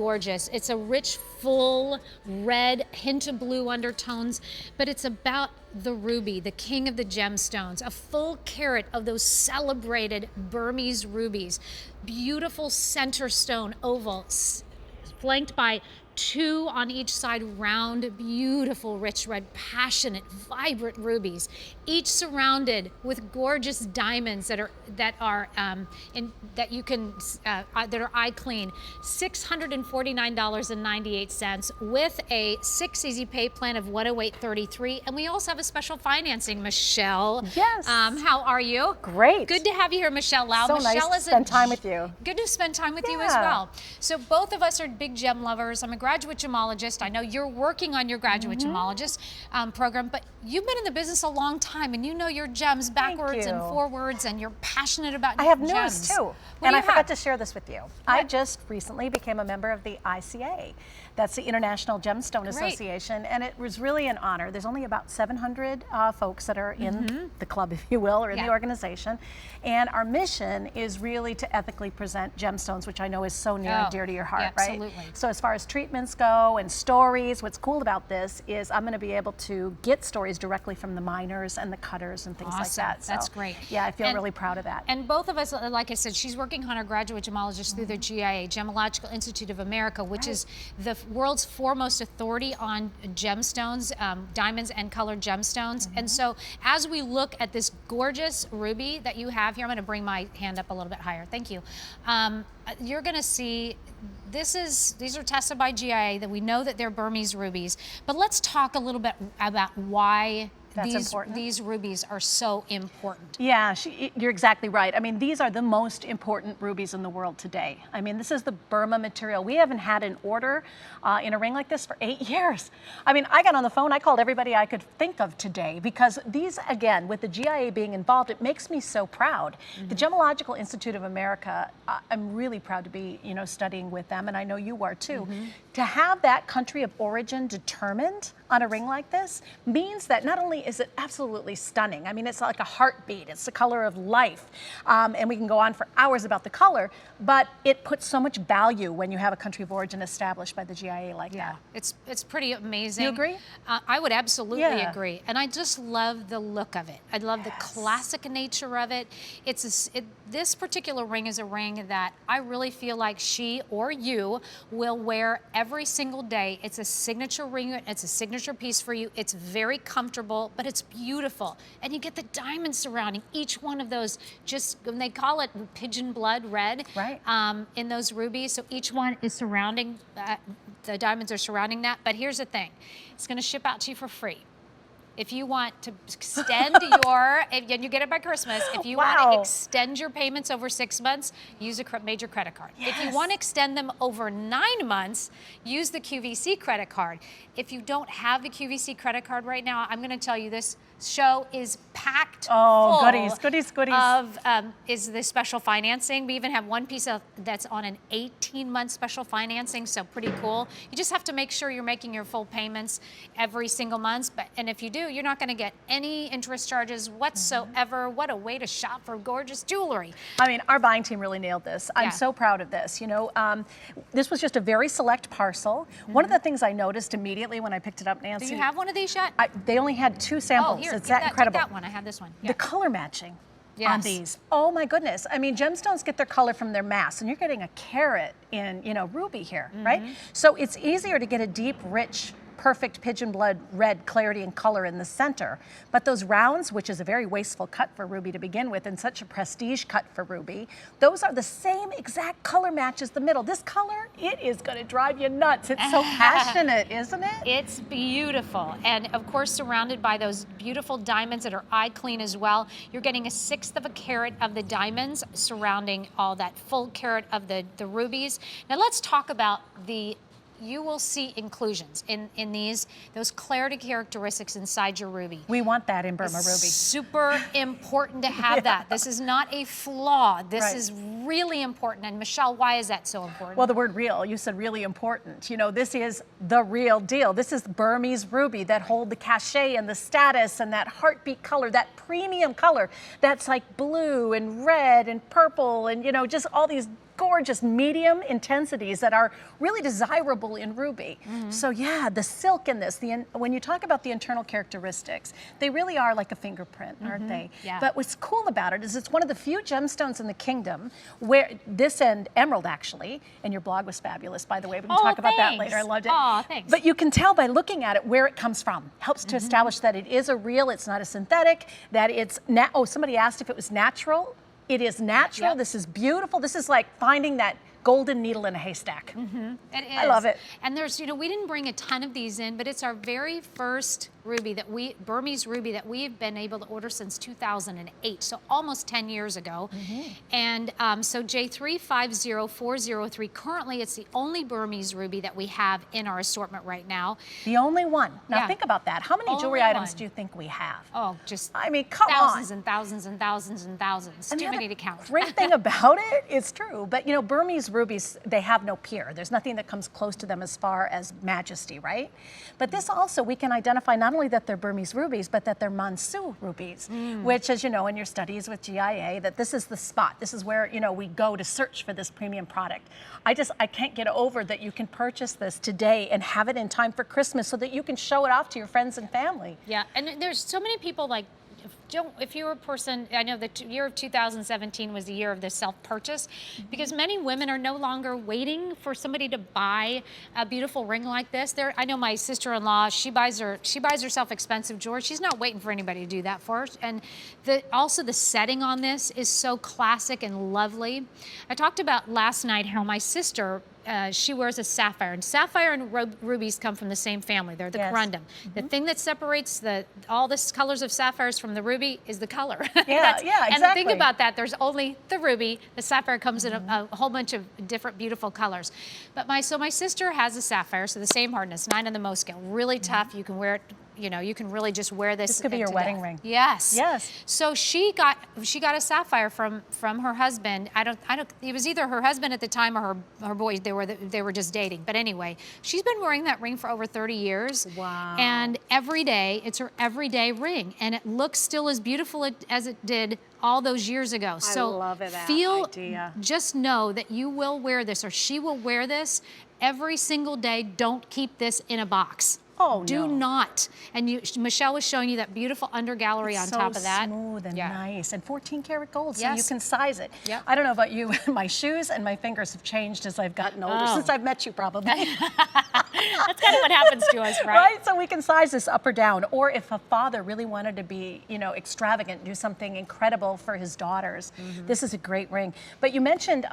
gorgeous. It's a rich, full red, hint of blue undertones, but it's about the ruby, the king of the gemstones, a full carat of those celebrated Burmese rubies. Beautiful center stone oval, flanked by 2 on each side, round, beautiful, rich red, passionate, vibrant rubies, each surrounded with gorgeous diamonds that are that are eye clean. $649.98 with a 6 easy pay plan of $108.33, and we also have a special financing. Michelle, yes, how are you? Great. Good to have you here, Michelle Lau. So Michelle nice to spend time with you. Good to spend time with you as well. So both of us are big gem lovers. I'm a graduate gemologist. I know you're working on your graduate gemologist program, but you've been in the business a long time, and you know your gems backwards and forwards, and you're passionate about gems. I have news too, and I forgot to share this with you. What? I just recently became a member of the ICA. That's the International Gemstone Association, and it was really an honor. There's only about 700 folks that are in the club, if you will, or in the organization, and our mission is really to ethically present gemstones, which I know is so near and dear to your heart, right? Absolutely. So as far as treatments go and stories, what's cool about this is I'm going to be able to get stories directly from the miners and the cutters and things like that. So, that's great. Yeah, I feel really proud of that. And both of us, like I said, she's working on her graduate gemologist through the GIA, Gemological Institute of America, which is the world's foremost authority on gemstones, diamonds and colored gemstones. And so as we look at this gorgeous ruby that you have here, I'm going to bring my hand up a little bit higher. Thank you. You're going to see these are tested by GIA, that we know that they're Burmese rubies, but let's talk a little bit about why these rubies are so important. Yeah, you're exactly right. I mean, these are the most important rubies in the world today. I mean, this is the Burma material. We haven't had an order in a ring like this for 8 years. I mean, I got on the phone, I called everybody I could think of today, because these, again, with the GIA being involved, it makes me so proud. The Gemological Institute of America, I'm really proud to be, studying with them, and I know you are too. To have that country of origin determined on a ring like this means that not only is it absolutely stunning, I mean, it's like a heartbeat, it's the color of life, and we can go on for hours about the color, but it puts so much value when you have a country of origin established by the GIA like that. It's pretty amazing. You agree? I would absolutely agree, and I just love the look of it. I love the classic nature of it. This particular ring is a ring that I really feel like she or you will wear every single day. It's a signature ring, it's a signature piece for you. It's very comfortable, but it's beautiful. And you get the diamonds surrounding each one of those, they call it pigeon blood red, in those rubies. So each one is surrounding, the diamonds are surrounding that. But here's the thing, it's gonna ship out to you for free. If you want to extend and you get it by Christmas, if you want to extend your payments over 6 months, use a major credit card. If you want to extend them over 9 months, use the QVC credit card. If you don't have the QVC credit card right now, I'm going to tell you this show is packed full goodies of is the special financing. We even have one piece that's on an 18-month special financing, so pretty cool. You just have to make sure you're making your full payments every single month, and if you do, you're not going to get any interest charges whatsoever. What a way to shop for gorgeous jewelry. I mean, our buying team really nailed this. I'm so proud of this. This was just a very select parcel. One of the things I noticed immediately when I picked it up, Nancy. Do you have one of these yet? They only had 2 samples. Oh, here, it's that incredible. Take that one. I have this one. The color matching on these. Oh my goodness. I mean, gemstones get their color from their mass, and you're getting a carat in, ruby here, right? So it's easier to get a deep, rich, perfect pigeon blood red clarity and color in the center. But those rounds, which is a very wasteful cut for ruby to begin with, and such a prestige cut for ruby, those are the same exact color match as the middle. This color, it is going to drive you nuts. It's so passionate, isn't it? It's beautiful. And of course, surrounded by those beautiful diamonds that are eye clean as well. You're getting a 1/6 of a carat of the diamonds surrounding all that full carat of the rubies. Now let's talk about you will see inclusions in those clarity characteristics inside your ruby. We want that in Burma ruby. Super important to have that. This is not a flaw. This is really important. And Michelle, why is that so important? Well, the word real, you said really important. This is the real deal. This is Burmese ruby that hold the cachet and the status and that heartbeat color, that premium color that's like blue and red and purple and, just all these gorgeous medium intensities that are really desirable in ruby. So yeah, the silk in this, when you talk about the internal characteristics, they really are like a fingerprint, aren't they? Yeah. But what's cool about it is it's one of the few gemstones in the kingdom where this and emerald actually, and your blog was fabulous, by the way. We can talk about that later. I loved it. Oh, thanks. But you can tell by looking at it where it comes from. Helps to establish that it is a real, it's not a synthetic, that it's, somebody asked if it was natural. It is natural. Yep. This is beautiful. This is like finding that golden needle in a haystack. It is. I love it. And there's, we didn't bring a ton of these in, but it's our very first ruby Burmese ruby that we've been able to order since 2008, so almost 10 years ago. And so J350403, currently it's the only Burmese ruby that we have in our assortment right now. The only one. Now Yeah. think about that. How many jewelry Only items one. do you think we have? Oh, just I mean, come thousands on. and thousands and thousands and thousands. And Too the many other to count. great thing about it, it's true, but Burmese rubies, they have no peer. There's nothing that comes close to them as far as majesty, right? But this also, we can identify not only that they're Burmese rubies, but that they're Mansu rubies, which, as you know, in your studies with GIA, that this is the spot. This is where, we go to search for this premium product. I can't get over that you can purchase this today and have it in time for Christmas so that you can show it off to your friends and family. Yeah, and there's so many people like, if you're a person, I know the year of 2017 was the year of the self-purchase, because many women are no longer waiting for somebody to buy a beautiful ring like this. I know my sister-in-law, she buys herself expensive jewelry. She's not waiting for anybody to do that for her. And also the setting on this is so classic and lovely. I talked about last night how my sister, she wears a sapphire, and sapphire and rubies come from the same family. They're the corundum. The thing that separates all the colors of sapphires from the ruby is the color. Yeah, exactly. And the thing about that, there's only the ruby. The sapphire comes in a whole bunch of different beautiful colors. But my sister has a sapphire, so the same hardness, 9 on the Mohs scale, really tough. You can wear it. You can really just wear this. This could be your wedding ring. Yes. Yes. So she got a sapphire from her husband. It was either her husband at the time or her boy. They were just dating. But anyway, she's been wearing that ring for over 30 years. Wow. And every day, it's her everyday ring, and it looks still as beautiful as it did all those years ago. So I love it. just know that you will wear this, or she will wear this every single day. Don't keep this in a box. Oh, Do no. not. And Michelle was showing you that beautiful under gallery on top of that. So smooth and nice, and 14 karat gold, so Yes. you can size it. Yep. I don't know about you, my shoes and my fingers have changed as I've gotten older, since I've met you probably. That's kind of what happens to us, right? Right, so we can size this up or down, or if a father really wanted to be, extravagant, do something incredible for his daughters, this is a great ring. But you mentioned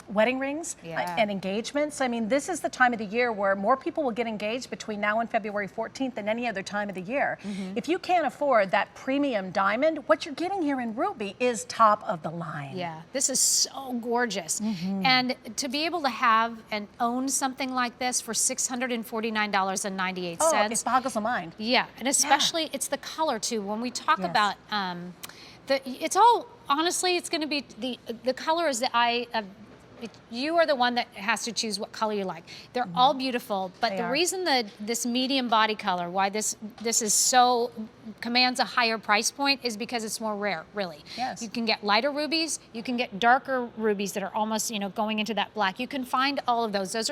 wedding rings and engagements. I mean, this is the time of the year where more people will get engaged between now and February 14th than any other time of the year. If you can't afford that premium diamond, what you're getting here in ruby is top of the line. Yeah, this is so gorgeous. And to be able to have and own something like this for $649.98. Oh, it boggles the mind. Yeah, and especially it's the color too. When we talk about it's all, honestly, it's going to be the color is you are the one that has to choose what color you like. They're all beautiful, but the reason that this medium body color, why this is so commands a higher price point, is because it's more rare, really. Yes. You can get lighter rubies, you can get darker rubies that are almost, going into that black. You can find all of those. Those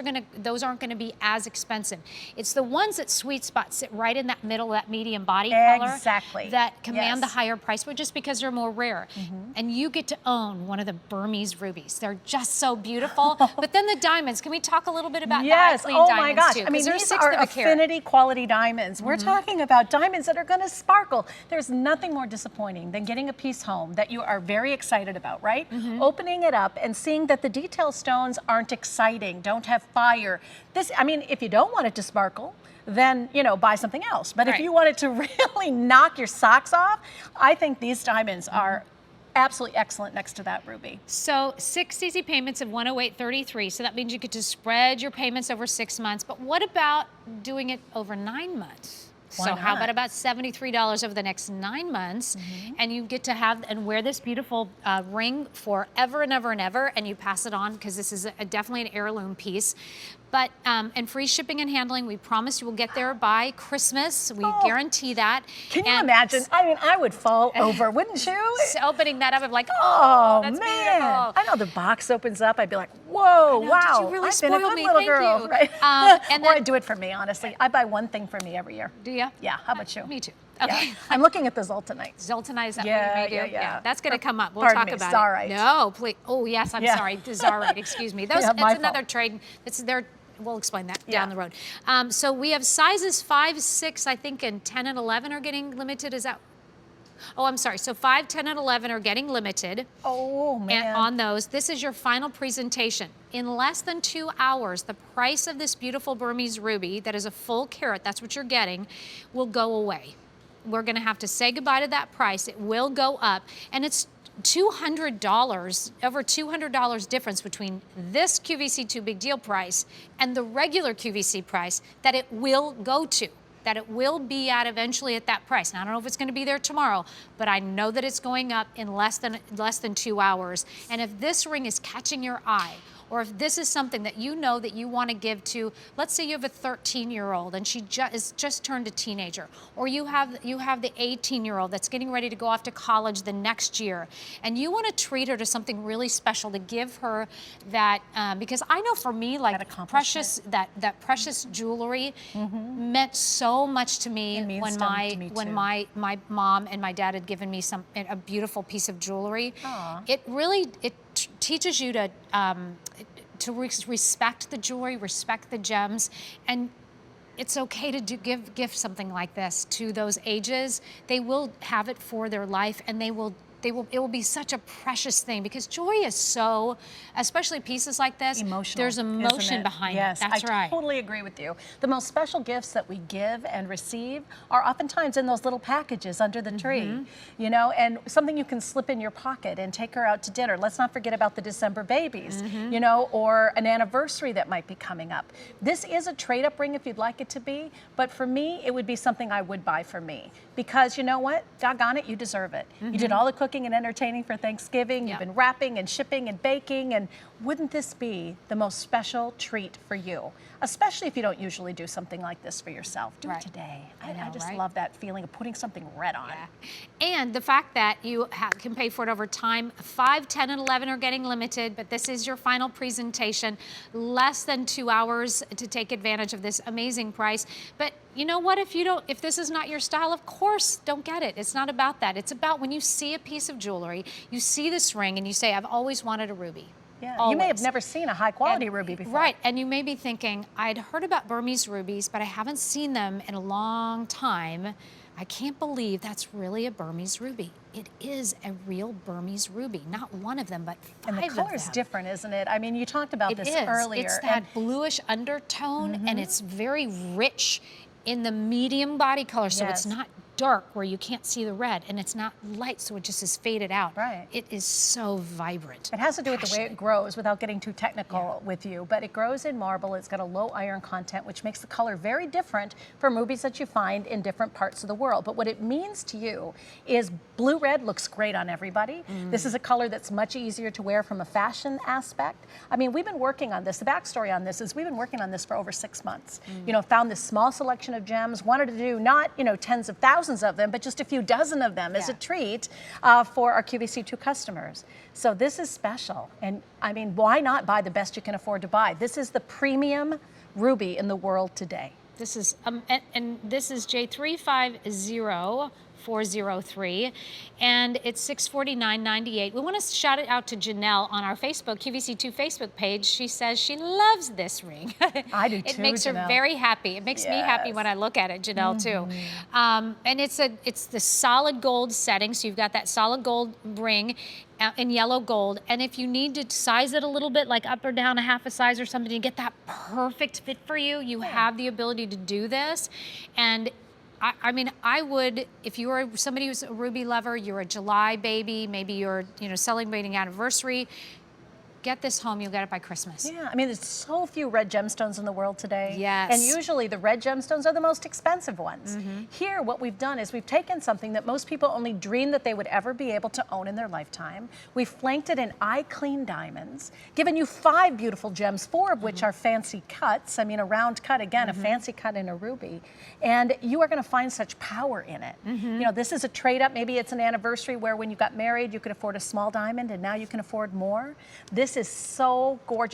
aren't gonna be as expensive. It's the ones that sweet spot sit right in that middle, that medium body color. Exactly. That command the higher price point just because they're more rare. And you get to own one of the Burmese rubies. They're just so beautiful. But then the diamonds, can we talk a little bit about the high clean diamonds my gosh. too? I mean, They're these 1/6 are of a carat. affinity quality diamonds. We're talking about diamonds that are going to sparkle. There's nothing more disappointing than getting a piece home that you are very excited about, right? Opening it up and seeing that the detail stones aren't exciting, don't have fire. If you don't want it to sparkle, then, buy something else. But if you want it to really knock your socks off, I think these diamonds are absolutely excellent next to that ruby. So 6 easy payments of $108.33. So that means you get to spread your payments over 6 months. But what about doing it over 9 months? So how about $73 over the next 9 months, and you get to have and wear this beautiful ring forever and ever and ever, and you pass it on because this is definitely an heirloom piece. But, and free shipping and handling. We promise you will get there by Christmas. We guarantee that. Can you imagine? I mean, I would fall over, wouldn't you? Opening that up, I'm like, oh that's man. beautiful. I know the box opens up. I'd be like, whoa, wow. Did you really I've been a spoil good me? little Thank girl. you. Right? And or then, I do it for me, honestly. I buy one thing for me every year. do you? Yeah, how about you? Me too. Yeah. Okay. I'm looking at the Zoltanite. Zoltanite, is that Yeah, what you may do? yeah. That's going to come up. We'll Pardon talk me, about Czarite. it. No, please. Oh, yes, I'm sorry. Czarite, excuse me. Those, Yeah, it's my another fault. trade. It's their. We'll explain that down the road. So we have sizes 5, 6, I think, and 10 and 11 are getting limited. Is that? Oh, I'm sorry. So 5, 10, and 11 are getting limited. Oh, man. And on those, this is your final presentation. In less than 2 hours, the price of this beautiful Burmese ruby, that is a full carat, that's what you're getting, will go away. We're going to have to say goodbye to that price. It will go up, and it's $200, over $200 difference between this QVC 2 big deal price and the regular QVC price that it will go to, that it will be at eventually at that price. Now, I don't know if it's going to be there tomorrow, but I know that it's going up in less than 2 hours. And if this ring is catching your eye, or if this is something that you know that you want to give to, let's say you have a 13-year-old and she is just turned a teenager, or you have the 18-year-old that's getting ready to go off to college the next year, and you want to treat her to something really special to give her that, because I know for me, like that precious jewelry meant so much to me when my mom and my dad had given me a beautiful piece of jewelry. Aww. It really teaches you to respect the jewelry, respect the gems, and it's okay to give something like this to those ages. They will have it for their life, and it will be such a precious thing, because jewelry is so, especially pieces like this, emotional. there's emotion behind it. That's right. I totally agree with you. The most special gifts that we give and receive are oftentimes in those little packages under the tree, you know, and something you can slip in your pocket and take her out to dinner. Let's not forget about the December babies, you know, or an anniversary that might be coming up. This is a trade-up ring if you'd like it to be, but for me, it would be something I would buy for me, because you know what? Doggone it, you deserve it. You did all the cooking and entertaining for Thanksgiving. You've been wrapping and shipping and baking, and wouldn't this be the most special treat for you? Especially if you don't usually do something like this for yourself. Do it today. I just love that feeling of putting something red on. And the fact that you can pay for it over time. 5, 10, and 11 are getting limited, but this is your final presentation. Less than 2 hours to take advantage of this amazing price. But you know what? If this is not your style, of course, don't get it. It's not about that. It's about when you see a piece of jewelry, you see this ring, and you say, I've always wanted a ruby. Yeah, always. You may have never seen a high quality ruby before. Right, and you may be thinking, I'd heard about Burmese rubies, but I haven't seen them in a long time. I can't believe that's really a Burmese ruby. It is a real Burmese ruby, not one of them, but 5 of them. And the color is different, isn't it? I mean, you talked about this earlier. It's that bluish undertone, and it's very rich in the medium body color, so it's not dark where you can't see the red, and it's not light, so it just is faded out. Right. It is so vibrant. It has to do with the way it grows, without getting too technical with you, but it grows in marble. It's got a low iron content, which makes the color very different from rubies that you find in different parts of the world. But what it means to you is blue-red looks great on everybody. This is a color that's much easier to wear from a fashion aspect. I mean, we've been working on this. The backstory on this is we've been working on this for over 6 months. You know, found this small selection of gems, wanted to do not, you know, tens of thousands of them, but just a few dozen of them as a treat for our QVC2 customers. So this is special. And I mean, why not buy the best you can afford to buy? This is the premium ruby in the world today. This is, and this is J350403, and it's $649.98. We want to shout it out to Janelle on our Facebook, QVC2 Facebook page. She says she loves this ring. I do too, It makes her Janelle. very happy. It makes me happy when I look at it, Janelle, too. And it's the solid gold setting, so you've got that solid gold ring in yellow gold, and if you need to size it a little bit, like up or down a half a size or something to get that perfect fit for you, you have the ability to do this. And I mean, I would, if you are somebody who's a ruby lover, you're a July baby, maybe you're, you know, celebrating anniversary, get this home, you'll get it by Christmas. Yeah, I mean, there's so few red gemstones in the world today. Yes. And usually the red gemstones are the most expensive ones. Here, what we've done is we've taken something that most people only dream that they would ever be able to own in their lifetime. We've flanked it in eye-clean diamonds, given you 5 beautiful gems, 4 of which are fancy cuts. I mean, a round cut, again, a fancy cut in a ruby. And you are going to find such power in it. You know, this is a trade up. Maybe it's an anniversary where when you got married, you could afford a small diamond, and now you can afford more. This is so gorgeous.